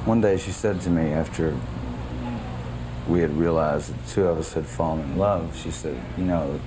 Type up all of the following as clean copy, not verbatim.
One day she said to me after we had realized that the two of us had fallen in love, she said, you know,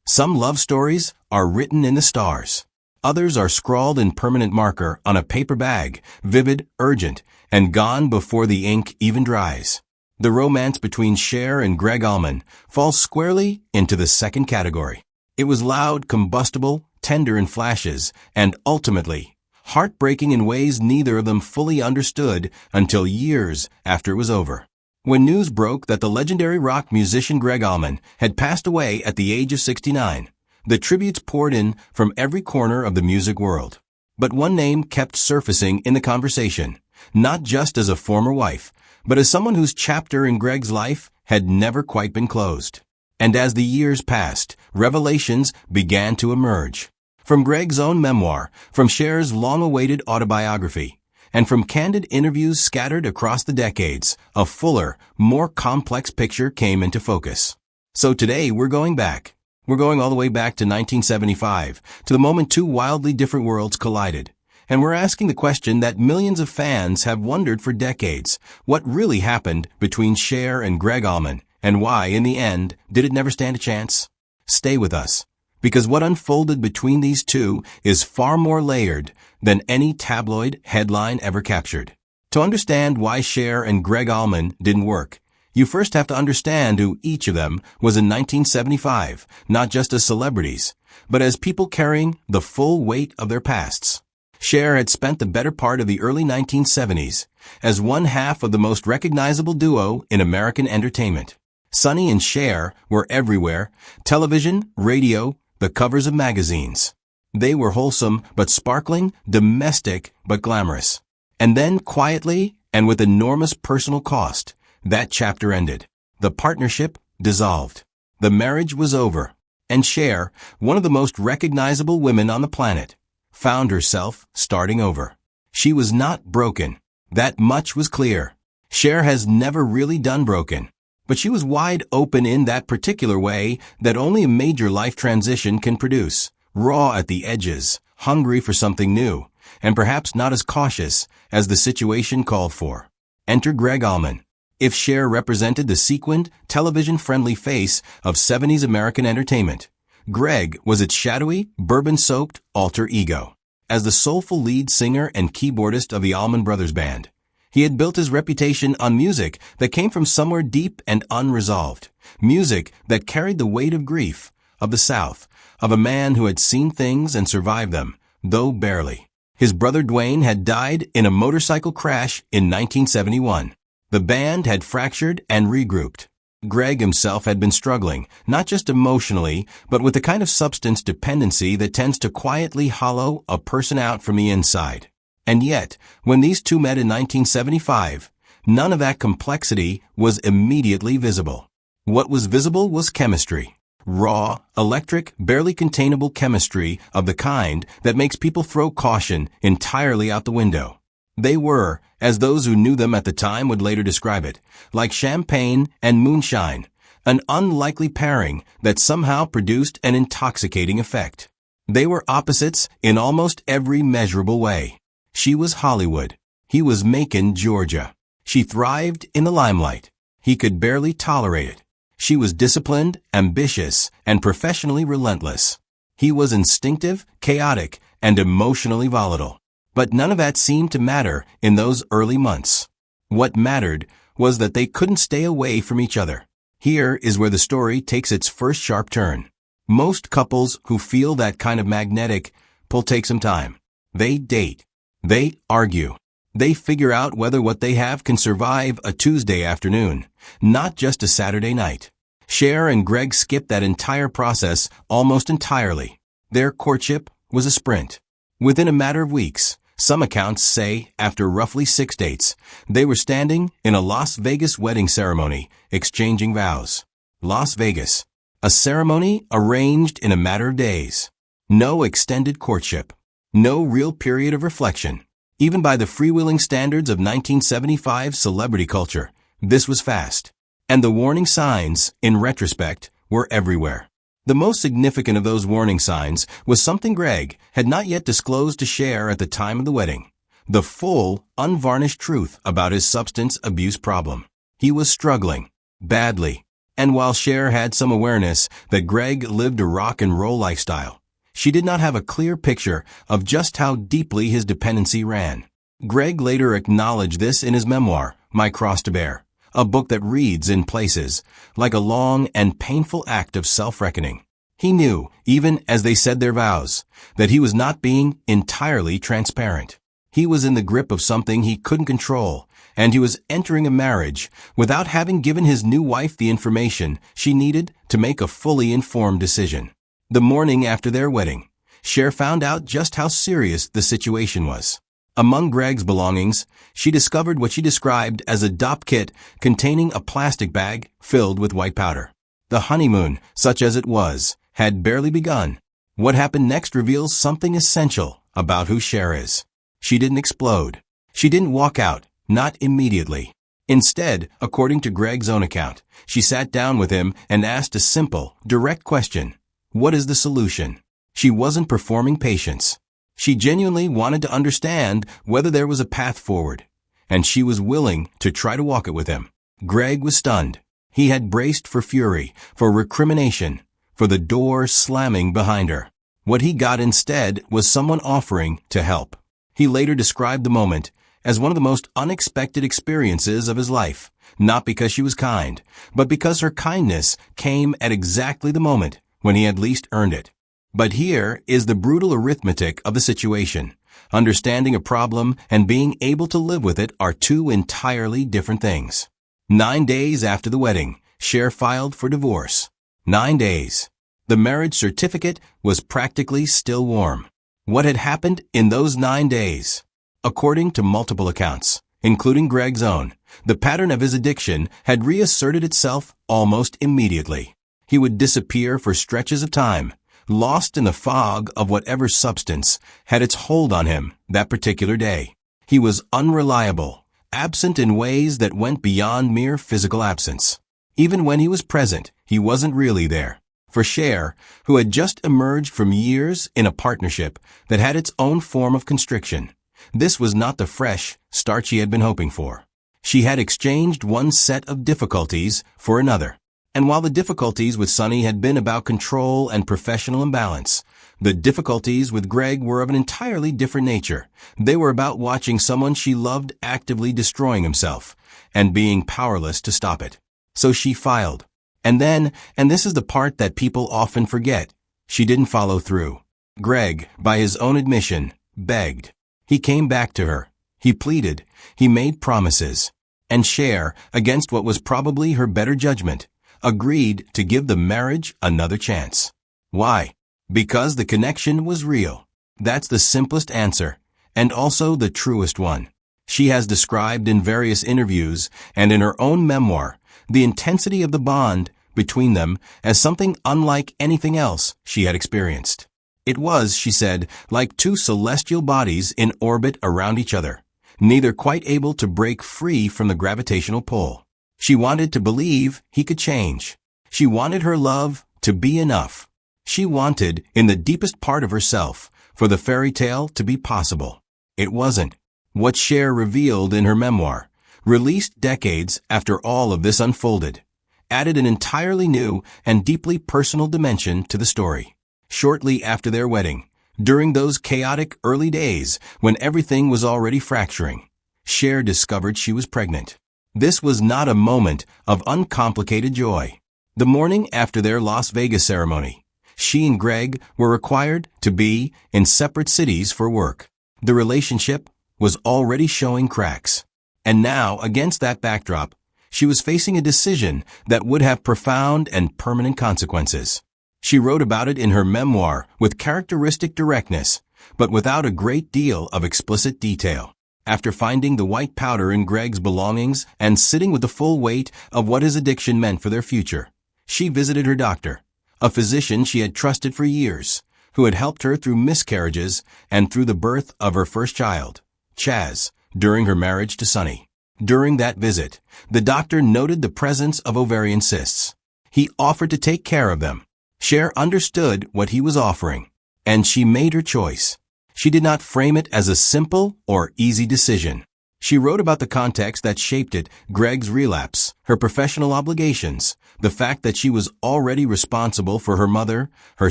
Some love stories are written in the stars. Others are scrawled in permanent marker on a paper bag, vivid, urgent, and gone before the ink even dries. The romance between Cher and Gregg Allman falls squarely into the second category. It was loud, combustible, tender in flashes, and ultimately, heartbreaking in ways neither of them fully understood until years after it was over. When news broke that the legendary rock musician Gregg Allman had passed away at the age of 69, the tributes poured in from every corner of the music world. But one name kept surfacing in the conversation, not just as a former wife, but as someone whose chapter in Gregg's life had never quite been closed. And as the years passed, revelations began to emerge. From Gregg's own memoir, from Cher's long-awaited autobiography, and from candid interviews scattered across the decades, a fuller, more complex picture came into focus. So today we're going back. We're going all the way back to 1975, to the moment two wildly different worlds collided. And we're asking the question that millions of fans have wondered for decades. What really happened between Cher and Gregg Allman, and why, in the end, did it never stand a chance? Stay with us, because what unfolded between these two is far more layered than any tabloid headline ever captured. To understand why Cher and Gregg Allman didn't work, you first have to understand who each of them was in 1975, not just as celebrities, but as people carrying the full weight of their pasts. Cher had spent the better part of the early 1970s as one half of the most recognizable duo in American entertainment. Sonny and Cher were everywhere: television, radio, the covers of magazines. They were wholesome but sparkling, domestic but glamorous. And then, quietly and with enormous personal cost, that chapter ended. The partnership dissolved. The marriage was over. And Cher, one of the most recognizable women on the planet, found herself starting over. She was not broken. That much was clear. Cher has never really done broken. But she was wide open in that particular way that only a major life transition can produce. Raw at the edges, hungry for something new, and perhaps not as cautious as the situation called for. Enter Gregg Allman. If Cher represented the sequined, television-friendly face of 70s American entertainment, Gregg was its shadowy, bourbon-soaked alter ego. As the soulful lead singer and keyboardist of the Allman Brothers Band, he had built his reputation on music that came from somewhere deep and unresolved. Music that carried the weight of grief, of the South, of a man who had seen things and survived them, though barely. His brother Dwayne had died in a motorcycle crash in 1971. The band had fractured and regrouped. Gregg himself had been struggling, not just emotionally, but with the kind of substance dependency that tends to quietly hollow a person out from the inside. And yet, when these two met in 1975, none of that complexity was immediately visible. What was visible was chemistry. Raw, electric, barely containable chemistry of the kind that makes people throw caution entirely out the window. They were, as those who knew them at the time would later describe it, like champagne and moonshine, an unlikely pairing that somehow produced an intoxicating effect. They were opposites in almost every measurable way. She was Hollywood. He was Macon, Georgia. She thrived in the limelight. He could barely tolerate it. She was disciplined, ambitious, and professionally relentless. He was instinctive, chaotic, and emotionally volatile. But none of that seemed to matter in those early months. What mattered was that they couldn't stay away from each other. Here is where the story takes its first sharp turn. Most couples who feel that kind of magnetic pull take some time. They date. They argue. They figure out whether what they have can survive a Tuesday afternoon, not just a Saturday night. Cher and Gregg skipped that entire process almost entirely. Their courtship was a sprint. Within a matter of weeks, some accounts say after roughly 6 dates, they were standing in a Las Vegas wedding ceremony, exchanging vows. Las Vegas. A ceremony arranged in a matter of days. No extended courtship. No real period of reflection. Even by the freewheeling standards of 1975 celebrity culture, this was fast. And the warning signs, in retrospect, were everywhere. The most significant of those warning signs was something Gregg had not yet disclosed to Cher at the time of the wedding, the full, unvarnished truth about his substance abuse problem. He was struggling, badly. And while Cher had some awareness that Gregg lived a rock and roll lifestyle, she did not have a clear picture of just how deeply his dependency ran. Gregg later acknowledged this in his memoir, My Cross to Bear, a book that reads in places like a long and painful act of self-reckoning. He knew, even as they said their vows, that he was not being entirely transparent. He was in the grip of something he couldn't control, and he was entering a marriage without having given his new wife the information she needed to make a fully informed decision. The morning after their wedding, Cher found out just how serious the situation was. Among Gregg's belongings, she discovered what she described as a dop kit containing a plastic bag filled with white powder. The honeymoon, such as it was, had barely begun. What happened next reveals something essential about who Cher is. She didn't explode. She didn't walk out, not immediately. Instead, according to Gregg's own account, she sat down with him and asked a simple, direct question. What is the solution? She wasn't performing patience. She genuinely wanted to understand whether there was a path forward, and she was willing to try to walk it with him. Gregg was stunned. He had braced for fury, for recrimination, for the door slamming behind her. What he got instead was someone offering to help. He later described the moment as one of the most unexpected experiences of his life, not because she was kind, but because her kindness came at exactly the moment when he had least earned it. But here is the brutal arithmetic of the situation. Understanding a problem and being able to live with it are two entirely different things. 9 days after the wedding, Cher filed for divorce. 9 days. The marriage certificate was practically still warm. What had happened in those 9 days? According to multiple accounts, including Gregg's own, the pattern of his addiction had reasserted itself almost immediately. He would disappear for stretches of time, lost in the fog of whatever substance had its hold on him that particular day. He was unreliable, absent in ways that went beyond mere physical absence. Even when he was present, he wasn't really there. For Cher, who had just emerged from years in a partnership that had its own form of constriction, this was not the fresh start she had been hoping for. She had exchanged one set of difficulties for another. And while the difficulties with Sonny had been about control and professional imbalance, the difficulties with Gregg were of an entirely different nature. They were about watching someone she loved actively destroying himself and being powerless to stop it. So she filed. And then, and this is the part that people often forget, she didn't follow through. Gregg, by his own admission, begged. He came back to her. He pleaded. He made promises. And Cher, against what was probably her better judgment, agreed to give the marriage another chance. Why? Because the connection was real. That's the simplest answer, and also the truest one. She has described in various interviews and in her own memoir the intensity of the bond between them as something unlike anything else she had experienced. It was, she said, like two celestial bodies in orbit around each other, neither quite able to break free from the gravitational pull. She wanted to believe he could change. She wanted her love to be enough. She wanted, in the deepest part of herself, for the fairy tale to be possible. It wasn't. What Cher revealed in her memoir, released decades after all of this unfolded, added an entirely new and deeply personal dimension to the story. Shortly after their wedding, during those chaotic early days when everything was already fracturing, Cher discovered she was pregnant. This was not a moment of uncomplicated joy. The morning after their Las Vegas ceremony, she and Gregg were required to be in separate cities for work. The relationship was already showing cracks. And now, against that backdrop, she was facing a decision that would have profound and permanent consequences. She wrote about it in her memoir with characteristic directness, but without a great deal of explicit detail. After finding the white powder in Gregg's belongings and sitting with the full weight of what his addiction meant for their future, she visited her doctor, a physician she had trusted for years, who had helped her through miscarriages and through the birth of her first child, Chaz, during her marriage to Sonny. During that visit, the doctor noted the presence of ovarian cysts. He offered to take care of them. Cher understood what he was offering, and she made her choice. She did not frame it as a simple or easy decision. She wrote about the context that shaped it: Gregg's relapse, her professional obligations, the fact that she was already responsible for her mother, her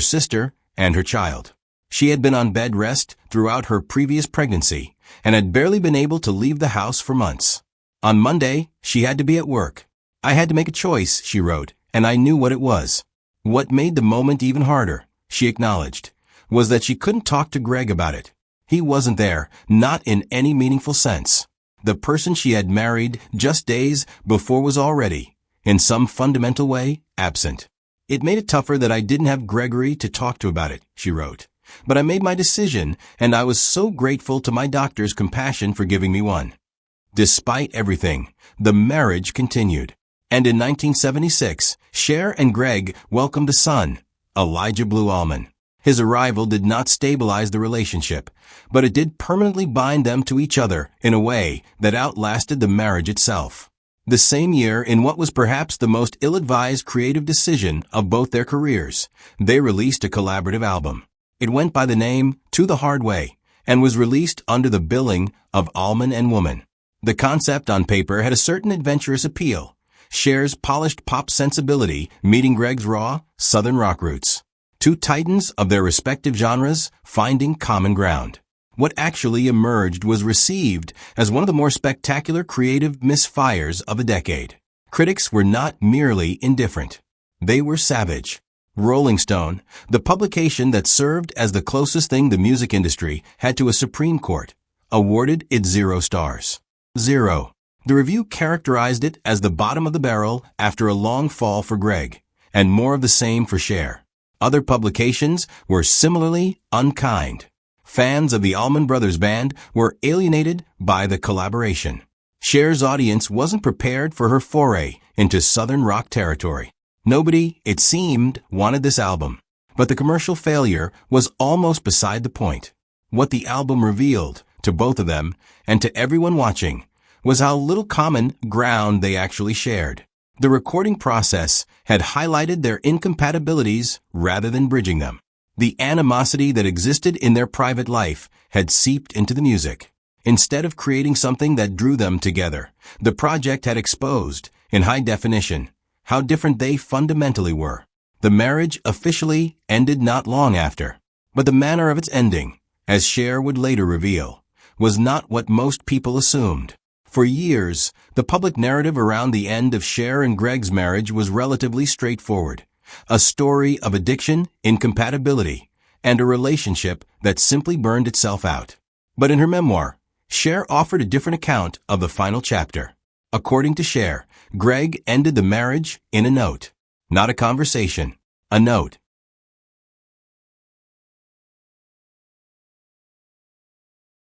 sister, and her child. She had been on bed rest throughout her previous pregnancy and had barely been able to leave the house for months. On Monday, she had to be at work. I had to make a choice, she wrote, and I knew what it was. What made the moment even harder, she acknowledged, was that she couldn't talk to Gregg about it. He wasn't there, not in any meaningful sense. The person she had married just days before was already, in some fundamental way, absent. It made it tougher that I didn't have Gregory to talk to about it, she wrote. But I made my decision, and I was so grateful to my doctor's compassion for giving me one. Despite everything, the marriage continued. And in 1976, Cher and Gregg welcomed a son, Elijah Blue Allman. His arrival did not stabilize the relationship, but it did permanently bind them to each other in a way that outlasted the marriage itself. The same year, in what was perhaps the most ill-advised creative decision of both their careers, they released a collaborative album. It went by the name To the Hard Way and was released under the billing of Allman and Woman. The concept on paper had a certain adventurous appeal, Cher's polished pop sensibility meeting Gregg's raw, southern rock roots. Two titans of their respective genres finding common ground. What actually emerged was received as one of the more spectacular creative misfires of the decade. Critics were not merely indifferent. They were savage. Rolling Stone, the publication that served as the closest thing the music industry had to a Supreme Court, awarded it 0 stars. 0. The review characterized it as the bottom of the barrel after a long fall for Gregg, and more of the same for Cher. Other publications were similarly unkind. Fans of the Allman Brothers Band were alienated by the collaboration. Cher's audience wasn't prepared for her foray into southern rock territory. Nobody, it seemed, wanted this album. But the commercial failure was almost beside the point. What the album revealed, to both of them, and to everyone watching, was how little common ground they actually shared. The recording process had highlighted their incompatibilities rather than bridging them. The animosity that existed in their private life had seeped into the music. Instead of creating something that drew them together, the project had exposed, in high definition, how different they fundamentally were. The marriage officially ended not long after, but the manner of its ending, as Cher would later reveal, was not what most people assumed. For years, the public narrative around the end of Cher and Gregg's marriage was relatively straightforward. A story of addiction, incompatibility, and a relationship that simply burned itself out. But in her memoir, Cher offered a different account of the final chapter. According to Cher, Gregg ended the marriage in a note. Not a conversation, a note.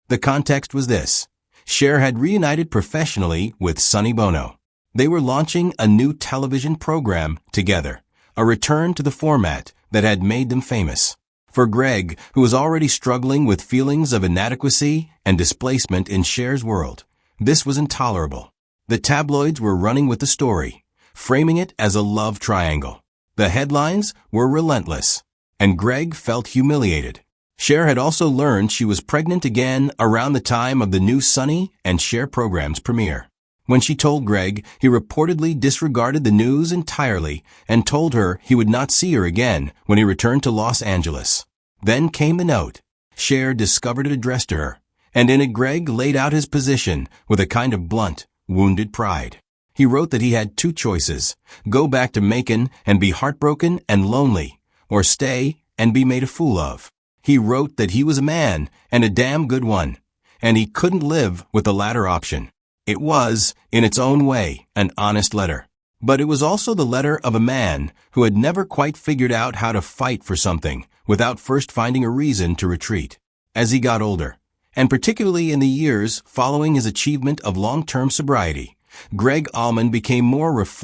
The context was this. Cher had reunited professionally with Sonny Bono. They were launching a new television program together, a return to the format that had made them famous. For Gregg, who was already struggling with feelings of inadequacy and displacement in Cher's world, this was intolerable. The tabloids were running with the story, framing it as a love triangle. The headlines were relentless, and Gregg felt humiliated. Cher had also learned she was pregnant again around the time of the new Sonny and Cher program's premiere. When she told Gregg, he reportedly disregarded the news entirely and told her he would not see her again when he returned to Los Angeles. Then came the note. Cher discovered it addressed to her, and in it Gregg laid out his position with a kind of blunt, wounded pride. He wrote that he had two choices: go back to Macon and be heartbroken and lonely, or stay and be made a fool of. He wrote that he was a man, and a damn good one, and he couldn't live with the latter option. It was, in its own way, an honest letter. But it was also the letter of a man who had never quite figured out how to fight for something without first finding a reason to retreat. As he got older, and particularly in the years following his achievement of long-term sobriety, Gregg Allman became more reflective